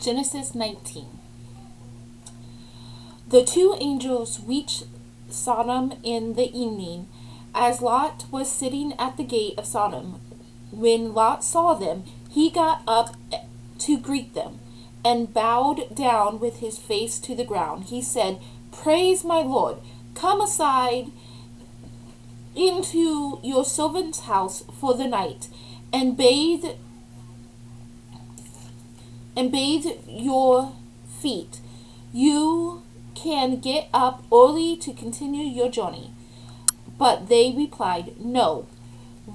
Genesis 19. The two angels reached Sodom in the evening, as Lot was sitting at the gate of Sodom. When Lot saw them, he got up to greet them, and bowed down with his face to the ground. He said, "Praise my Lord. Come aside into your servant's house for the night, and bathe your feet. You can get up early to continue your journey." But they replied, "No,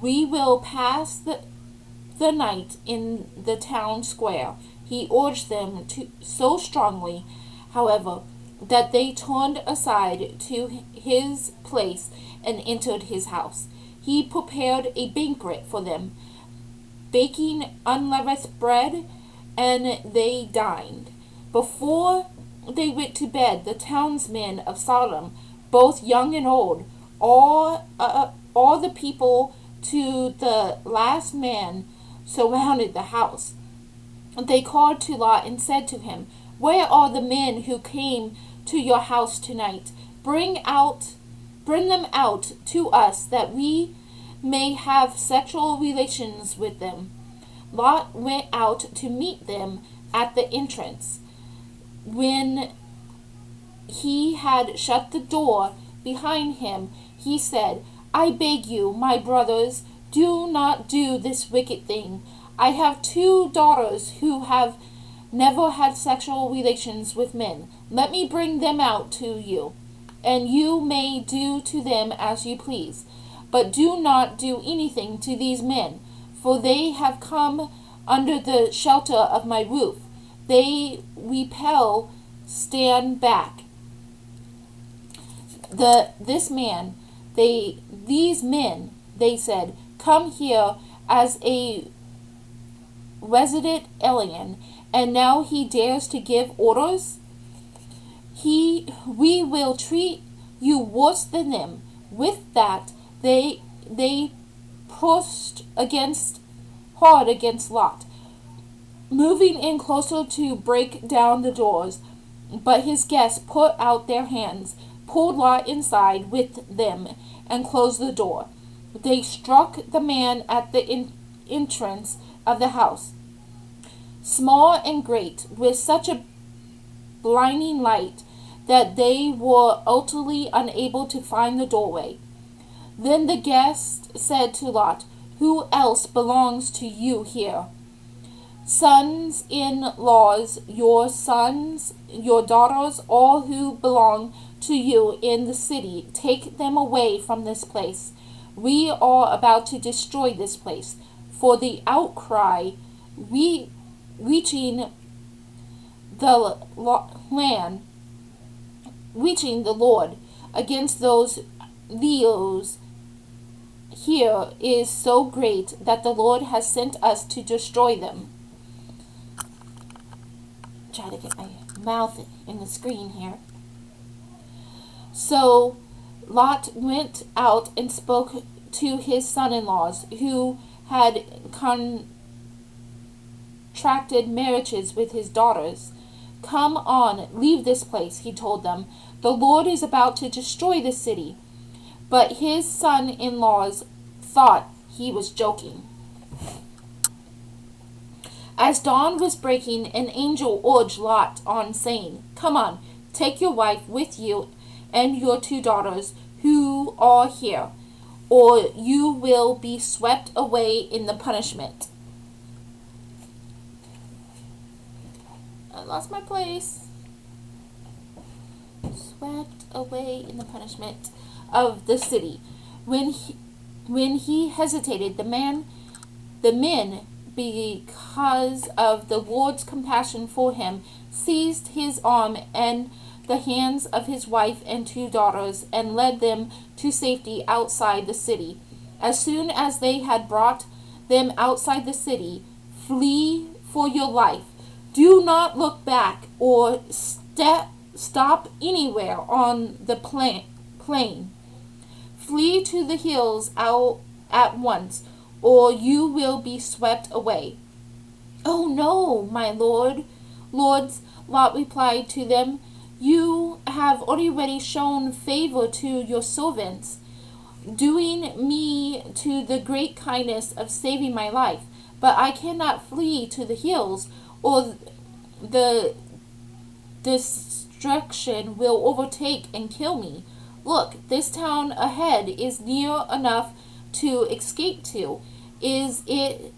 we will pass the night in the town square." He urged them so strongly, however, that they turned aside to his place and entered his house. He prepared a banquet for them, baking unleavened bread, and they dined. Before they went to bed, the townsmen of Sodom, both young and old, all the people to the last man, surrounded the house. They called to Lot and said to him, "Where are the men who came to your house tonight? Bring them out to us, that we may have sexual relations with them." Lot went out to meet them at the entrance. When he had shut the door behind him, he said, "I beg you, my brothers, do not do this wicked thing. I have 2 daughters who have never had sexual relations with men. Let me bring them out to you, and you may do to them as you please. But do not do anything to these men, for they have come under the shelter of my roof. They repel, stand back." These men, they said, "come here as a resident alien, and now he dares to give orders? We will treat you worse than them." With that, they pushed hard against Lot, moving in closer to break down the doors. But his guests put out their hands, pulled Lot inside with them, and closed the door. They struck the man at the entrance of the house, small and great, with such a blinding light that they were utterly unable to find the doorway. Then the guest said to Lot, "Who else belongs to you here? Sons-in-laws, your sons, your daughters, all who belong to you in the city, take them away from this place. We are about to destroy this place." For the outcry reaching the Lord against those leos here is so great that the Lord has sent us to destroy them. Try to get my mouth in the screen here. So Lot went out and spoke to his son-in-laws, who had contracted marriages with his daughters. "Come on, leave this place," he told them. "The Lord is about to destroy the city." But his son-in-laws thought he was joking. As dawn was breaking, an angel urged Lot on, saying, "Come on, take your wife with you and your 2 daughters who are here, or you will be swept away in the punishment." I lost my place. Swept away in the punishment of the city. When he hesitated, the men, because of the Lord's compassion for him, seized his arm and the hands of his wife and 2 daughters and led them to safety outside the city. As soon as they had brought them outside the city, "Flee for your life. Do not look back or stop anywhere on the plain. Flee to the hills out at once, or you will be swept away." "Oh no, my lord," Lords, Lot replied to them, you have already shown favor to your servants, doing me to the great kindness of saving my life. But I cannot flee to the hills, or the destruction will overtake and kill me. Look, this town ahead is near enough to escape to. It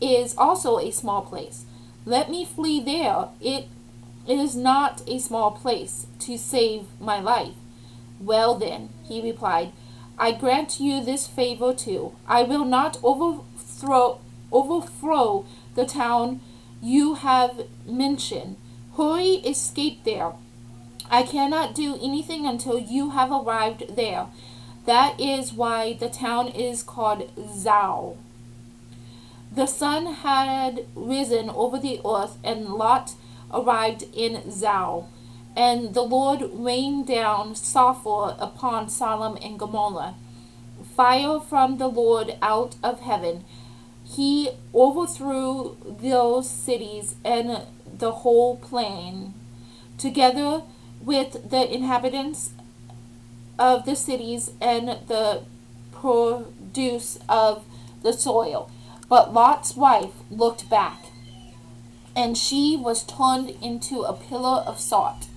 is also a small place. Let me flee there. It is not a small place to save my life. Well then, he replied, I grant you this favor too. I will not overthrow the town you have mentioned. Hurry, escape there. I cannot do anything until you have arrived there. That is why the town is called Zau. The sun had risen over the earth, and Lot arrived in Zau. And the Lord rained down sulfur upon Sodom and Gomorrah, fire from the Lord out of heaven. He overthrew those cities and the whole plain, together with the inhabitants of the cities and the produce of the soil. But Lot's wife looked back, and she was turned into a pillar of salt.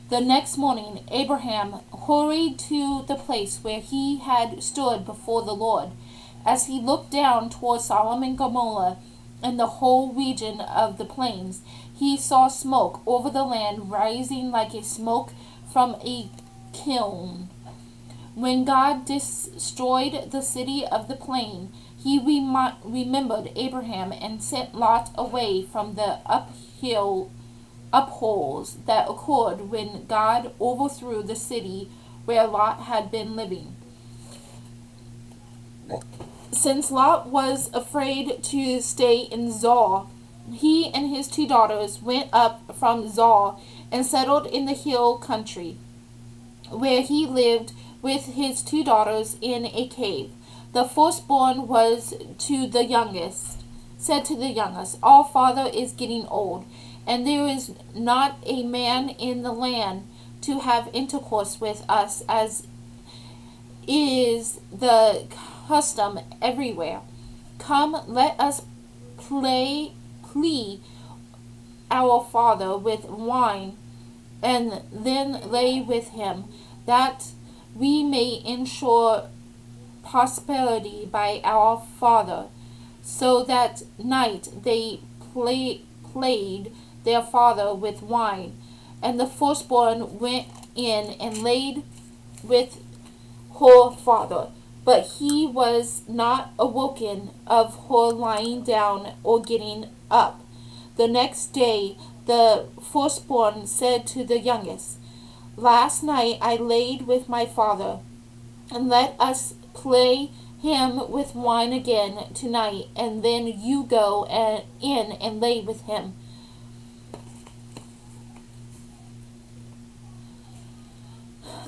The next morning, Abraham hurried to the place where he had stood before the Lord. As he looked down toward Sodom and Gomorrah and the whole region of the plains, he saw smoke over the land rising like a smoke from a kiln. When God destroyed the city of the plain, he remembered Abraham and sent Lot away from the upheavals that occurred when God overthrew the city where Lot had been living. Since Lot was afraid to stay in Zoar, he and his 2 daughters went up from Zoar and settled in the hill country, where he lived with his 2 daughters in a cave. The firstborn said to the youngest, our father is getting old, and there is not a man in the land to have intercourse with us, as is the custom everywhere. Come, let us please our father with wine, and then lay with him, that we may ensure prosperity by our father. So that night they played their father with wine, and the firstborn went in and laid with her father. But he was not awoken of her lying down or getting up. The next day the firstborn said to the youngest, last night I laid with my father, and let us play him with wine again tonight, and then you go in and lay with him.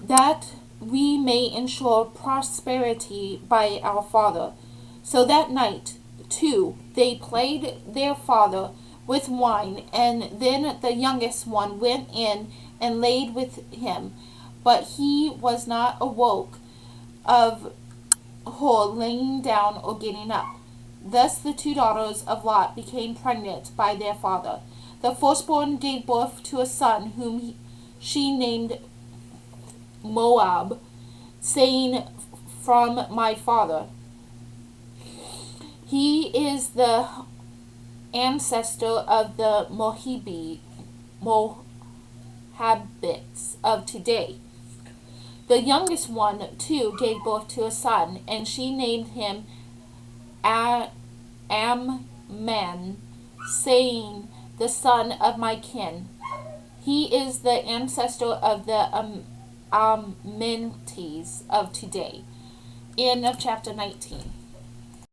That we may ensure prosperity by our father. So that night, too, they played their father with wine, and then the youngest one went in and laid with him. But he was not awoke of her laying down or getting up. Thus the 2 daughters of Lot became pregnant by their father. The firstborn gave birth to a son, whom she named Moab, saying, from my father. He is the ancestor of the Moabites of today. The youngest one, too, gave birth to a son, and she named him Amman, saying, the son of my kin. He is the ancestor of the Amenites of today. End of chapter 19.